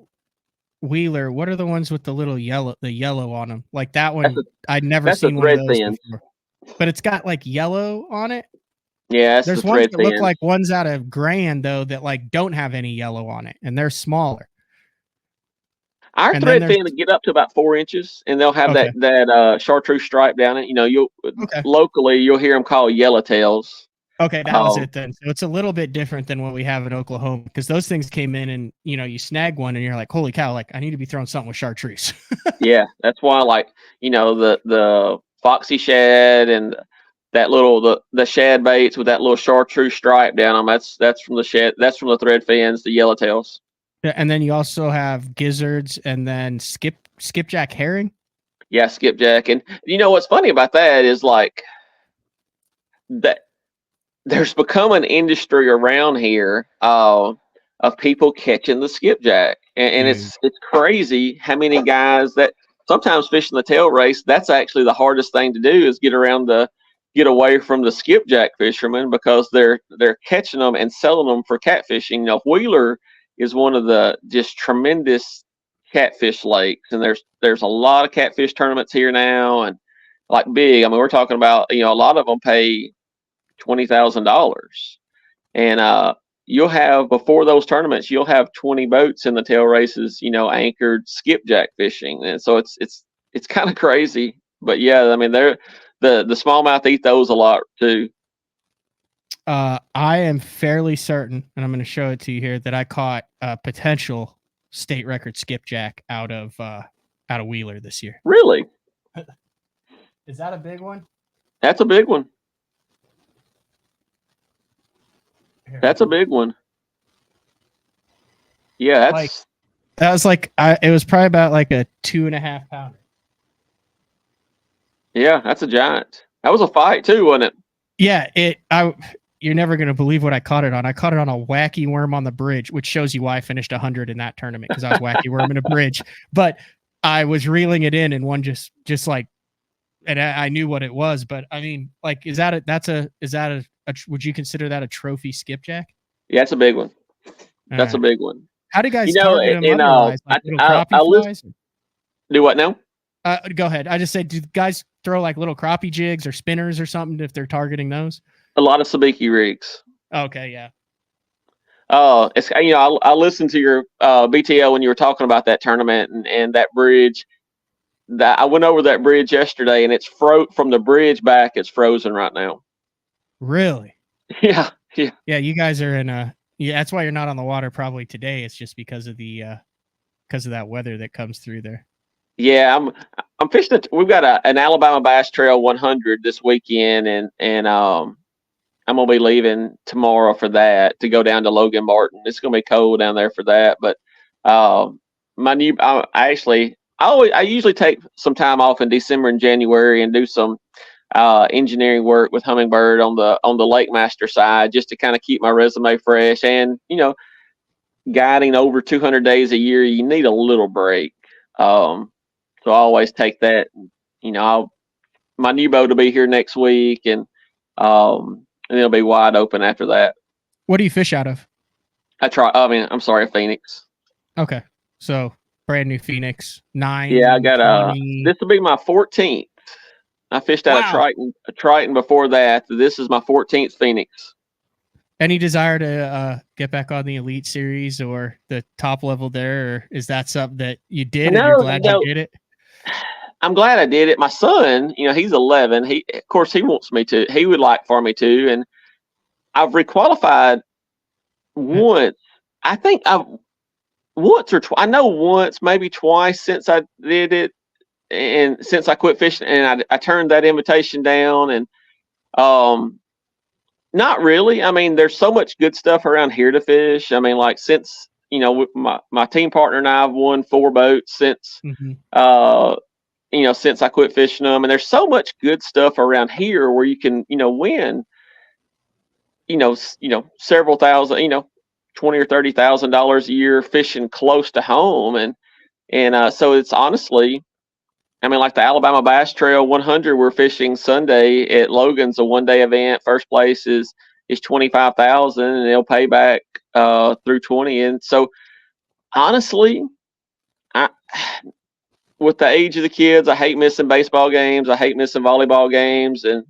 Wheeler, what are the ones with the little yellow on them? Like that That's one, a I'd never that's the seen one of thread those fins. before. But it's got like yellow on it. Yeah, that's the There's ones thread that look fins. like ones out of Grand though that like don't have any yellow on it, and they're smaller. Our And then thread there's fins get up to about 4 inches, and they'll have okay, that chartreuse stripe down it. You'll okay, locally you'll hear them called yellowtails. okay. That was Um, it then. So it's a little bit different than what we have in Oklahoma because those things came in and you snag one and you're like, holy cow! Like I need to be throwing something with chartreuse. yeah, that's why like the foxy shad and that little the shad baits with that little chartreuse stripe down them. That's from the shad. That's from the thread fins, the yellowtails. Yeah, and then you also have gizzards and then skipjack herring. Yeah, skipjack. And what's funny about that is like that there's become an industry around here of people catching the skipjack, and Dude. it's crazy how many guys that sometimes fishing the tail race. That's actually the hardest thing to do is get away from the skipjack fishermen because they're catching them and selling them for catfishing. Wheeler is one of the just tremendous catfish lakes, and there's a lot of catfish tournaments here now, and like big. I mean, we're talking about a lot of them pay $20,000, and you'll have before those tournaments, you'll have 20 boats in the tail races, anchored skipjack fishing, and so it's kind of crazy. But yeah, I mean, they're the smallmouth eat those a lot too. I am fairly certain, and I'm going to show it to you here, that I caught a potential state record skipjack out of Wheeler this year. Really, Is that a big one? that's a big one. That's a big one. Yeah, that's like that was like it was probably about like a 2.5 pounder. Yeah, that's a giant. That was a fight too, wasn't it? Yeah, you're never gonna believe what I caught it on. I caught it on a wacky worm on the bridge, which shows you why I finished 100 in that tournament because I was wacky worm in a bridge. But I was reeling it in, and one just like, and I knew what it was. But I mean, like, is that a would you consider that a trophy skipjack? Yeah, that's a big one. That's a big one. How do you guys target them otherwise? Like little crappie flies? Do what now? Go ahead. I just said, do guys throw like little crappie jigs or spinners or something if they're targeting those? A lot of sabiki rigs. Okay, yeah. It's I listened to your BTL when you were talking about that tournament and that bridge. That I went over that bridge yesterday, and it's from the bridge back. It's frozen right now. Really? Yeah. Yeah, you guys are in a. Yeah, that's why you're not on the water probably today. It's just because of that weather that comes through there. Yeah, I'm fishing. We've got an Alabama Bass Trail 100 this weekend, and I'm gonna be leaving tomorrow for that to go down to Logan Martin. It's gonna be cold down there for that, but I usually take some time off in December and January and do some engineering work with Hummingbird on the Lake Master side, just to kind of keep my resume fresh. And guiding over 200 days a year, you need a little break. So I always take that. My new boat will be here next week, and it'll be wide open after that. What do you fish out of? I'm sorry, Phoenix. Okay, so brand new Phoenix 9. Yeah, I got 20. this will be my 14th I fished out Wow. a Triton before that. This is my 14th Phoenix. Any desire to get back on the Elite Series or the top level there, or is that something that you did and you're glad you did it? I'm glad I did it. My son, he's 11. Of course, he wants me to. He would like for me to, and I've requalified once. I think I've once or twice. I know once, maybe twice since I did it, and since I quit fishing, and I turned that invitation down, and not really. I mean, there's so much good stuff around here to fish. I mean, like since my team partner and I have won 4 boats since since I quit fishing them, and there's so much good stuff around here where you can win several thousand, $20,000 or $30,000 a year fishing close to home, and so it's honestly, I mean, like the Alabama Bass Trail 100, we're fishing Sunday at Logan's, a 1-day event. First place is 25,000, and they'll pay back through 20. And so, honestly, I, with the age of the kids, I hate missing baseball games. I hate missing volleyball games, and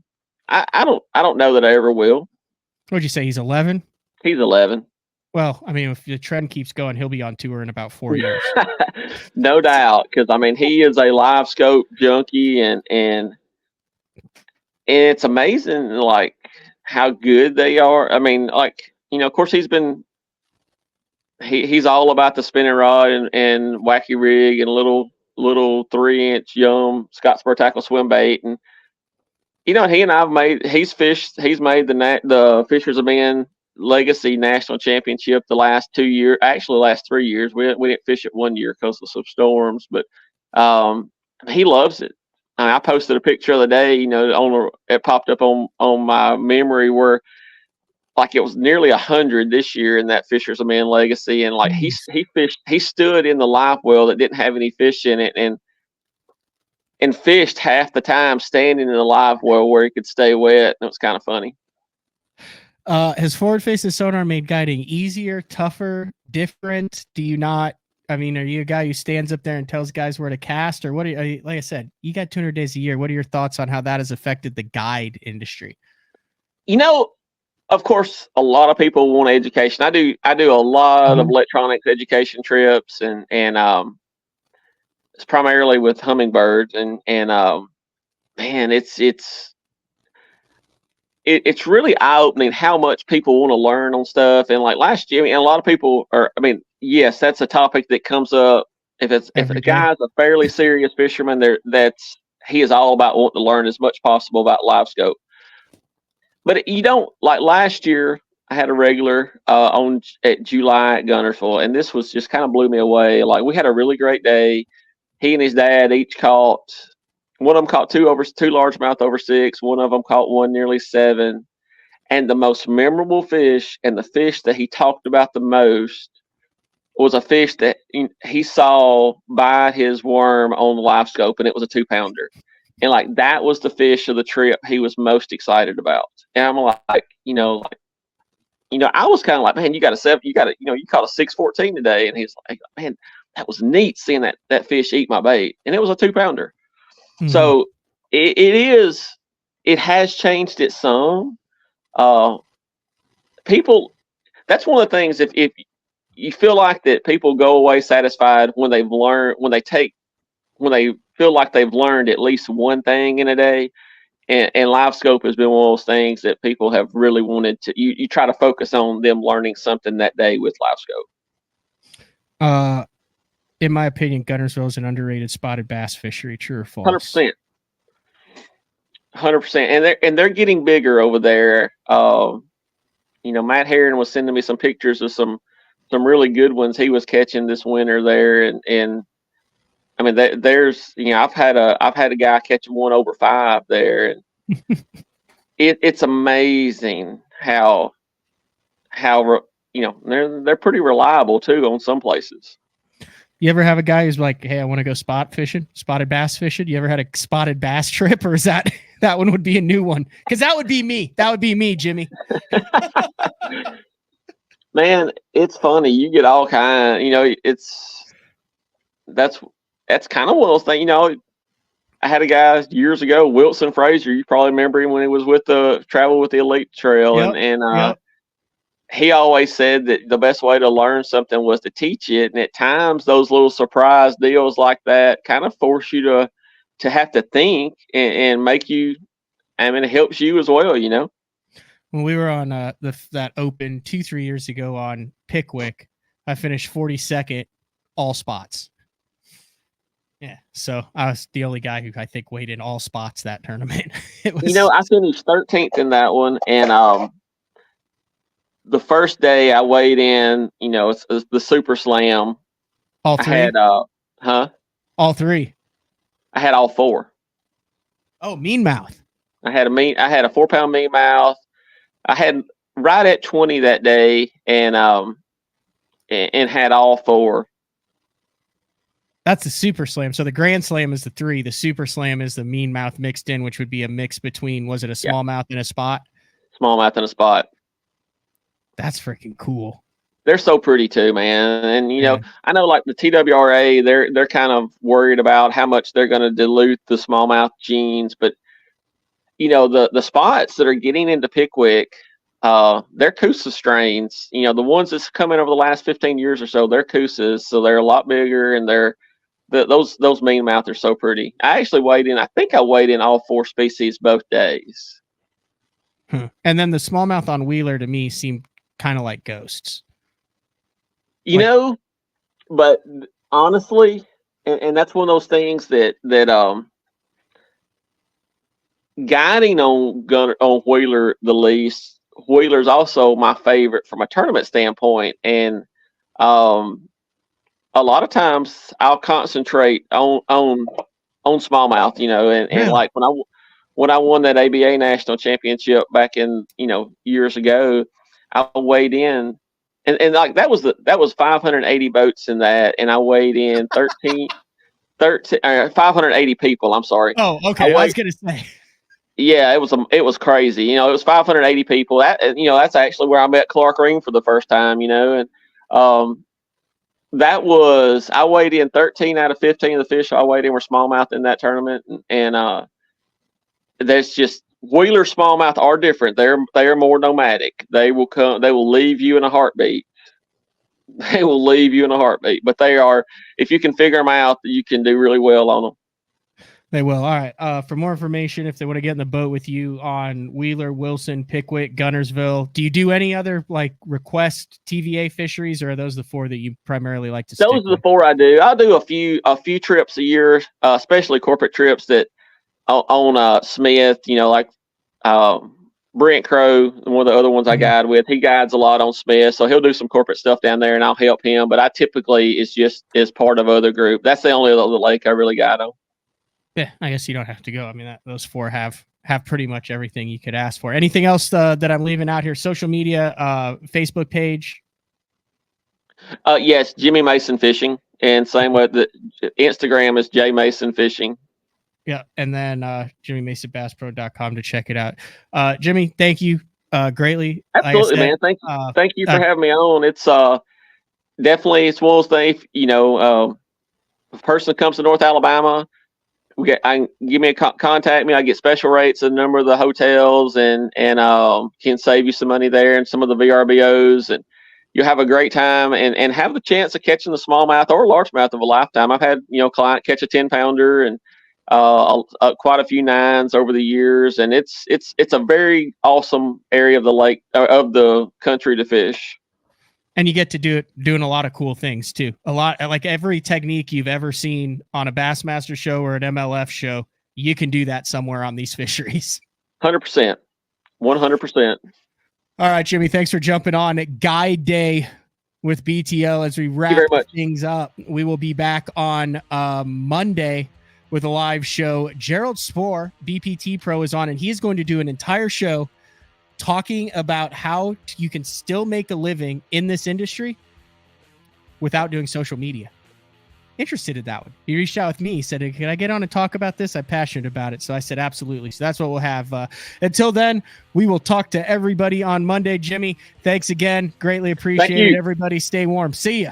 I don't know that I ever will. What'd you say? He's 11. He's 11. Well, I mean, if the trend keeps going, he'll be on tour in about 4 years. No doubt, because I mean, he is a live scope junkie, and it's amazing, like how good they are. I mean, like of course, he's all about the spinning rod and wacky rig and little 3-inch Yum Scottsboro tackle swim bait, and he and I've he's made the Fishers of Men Legacy National Championship the last 2 years, actually last 3 years. We didn't fish it 1 year because of some storms, but he loves it. I posted a picture the other day, it popped up on my memory where like it was nearly 100 this year in that Fishers of Men Legacy, and like he stood in the live well that didn't have any fish in it, and fished half the time standing in the live well where he could stay wet. And it was kind of funny. Has forward-facing sonar made guiding easier, tougher, different? Do you not? I mean, are you a guy who stands up there and tells guys where to cast, or what? Like I said, you got 200 days a year. What are your thoughts on how that has affected the guide industry? Of course, a lot of people want education. I do a lot of electronics education trips, and it's primarily with hummingbirds, and man, it's really eye-opening how much people want to learn on stuff. And like last year, and a lot of people yes, that's a topic that comes up. If a guy's a fairly serious fisherman, he is all about wanting to learn as much possible about live scope. But you don't, like last year, I had a regular at July at Guntersville, and this was just kind of blew me away. Like we had a really great day. He and his dad each caught. One of them caught 2 largemouth over 6. One of them caught 1 nearly 7. And the most memorable fish, and the fish that he talked about the most, was a fish that he saw bite his worm on the live scope, and it was a 2-pounder. And like that was the fish of the trip he was most excited about. And I'm like, I was kind of like, man, you caught a 614 today. And he's like, man, that was neat seeing that fish eat my bait. And it was a 2-pounder. Mm-hmm. So it has changed it some. People, that's one of the things, if you feel like that people go away satisfied when they feel like they've learned at least one thing in a day, and live scope has been one of those things that people have really wanted to, you try to focus on them learning something that day with live scope. In my opinion, Guntersville is an underrated spotted bass fishery. True or false? 100%. And they're getting bigger over there. Matt Herron was sending me some pictures of some really good ones he was catching this winter there, and I mean, there's I've had a guy catch one over 5 there, and it's amazing how they're pretty reliable too on some places. You ever have a guy who's like, hey, I want to go spotted bass fishing? You ever had a spotted bass trip, or is that one would be a new one? Because that would be me. That would be me, Jimmy. Man, it's funny. You get all kind. That's kind of one of those things. I had a guy years ago, Wilson Frazier. You probably remember him when he was with the travel with the Elite Trail, Yep. he always said that the best way to learn something was to teach it. And at times, those little surprise deals like that kind of force you to have to think and make you. I mean, it helps you as well, you know. When we were on that Open 2-3 years ago on Pickwick, I finished 42nd, all spots. Yeah, so I was the only guy who I think weighed in all spots that tournament. It was, I finished 13th in that one, and the first day I weighed in, it's the Super Slam. All three? I had All three. I had all four. Oh, mean mouth. I had a 4-pound mean mouth. I had right at 20 that day, and had all four. That's the Super Slam. So the Grand Slam is the 3. The Super Slam is the mean mouth mixed in, which would be a mix between, was it a smallmouth and a spot? Smallmouth and a spot. That's freaking cool. They're so pretty too, man. And I know like the TWRA, they're kind of worried about how much they're going to dilute the smallmouth genes, but the spots that are getting into Pickwick, they're Coosa strains. The ones that's come in over the last 15 years or so, they're Coosas, so they're a lot bigger, and those mean mouth are so pretty. I think I weighed in all 4 species both days. And then the smallmouth on Wheeler to me seemed kind of like ghosts. But honestly, and that's one of those things that guiding on Wheeler the least. Wheeler's also my favorite from a tournament standpoint, and a lot of times I'll concentrate on smallmouth, and like when I won that ABA national championship back in years ago, I weighed in, and like that was 580 boats in that, and I weighed in 580 people. I'm sorry. Oh, okay. I was gonna say. Yeah, it was crazy. It was 580 people. That's actually where I met Clark Ring for the first time. And I weighed in 13 out of 15 of the fish I weighed in were smallmouth in that tournament, and there's just Wheeler smallmouth are different. They are more nomadic. They will come. They will leave you in a heartbeat. They will leave you in a heartbeat. But they are, if you can figure them out, you can do really well on them. They will. All right. For more information, if they want to get in the boat with you on Wheeler, Wilson, Pickwick, Guntersville, do you do any other like request TVA fisheries, or are those the 4 that you primarily like to? Those are the 4 I do. I'll do a few trips a year, especially corporate trips that on Smith. Like Brent Crow, one of the other ones I guide with. He guides a lot on Smith, so he'll do some corporate stuff down there, and I'll help him. But I typically is just as part of other group. That's the only other lake I really guide on. Yeah, I guess you don't have to go. I mean, those 4 have pretty much everything you could ask for. Anything else that I'm leaving out here? Social media, Facebook page. Yes, Jimmy Mason Fishing, and same with the Instagram is J Mason Fishing. Yeah, and then JimmyMasonBassPro.com to check it out. Jimmy, thank you greatly. Absolutely, man. Thank you for having me on. It's definitely it's one of those things. If a person comes to North Alabama, contact me. I get special rates at a number of the hotels, and can save you some money there and some of the VRBOs, and you'll have a great time and have the chance of catching the smallmouth or largemouth of a lifetime. I've had client catch a 10-pounder and quite a few 9s over the years, and it's a very awesome area of the lake of the country to fish. And you get to doing a lot of cool things too. A lot, like every technique you've ever seen on a Bassmaster show or an MLF show, you can do that somewhere on these fisheries. 100%. 100%. All right, Jimmy, thanks for jumping on at Guide Day with BTL as we wrap things up. We will be back on Monday with a live show. Gerald Spohr, BPT Pro, is on, and he's going to do an entire show talking about how you can still make a living in this industry without doing social media. Interested in that one. He reached out with me. He said, can I get on and talk about this? I'm passionate about it. So I said, absolutely. So that's what we'll have. Until then, we will talk to everybody on Monday. Jimmy, thanks again. Greatly appreciate it. Everybody stay warm. See ya.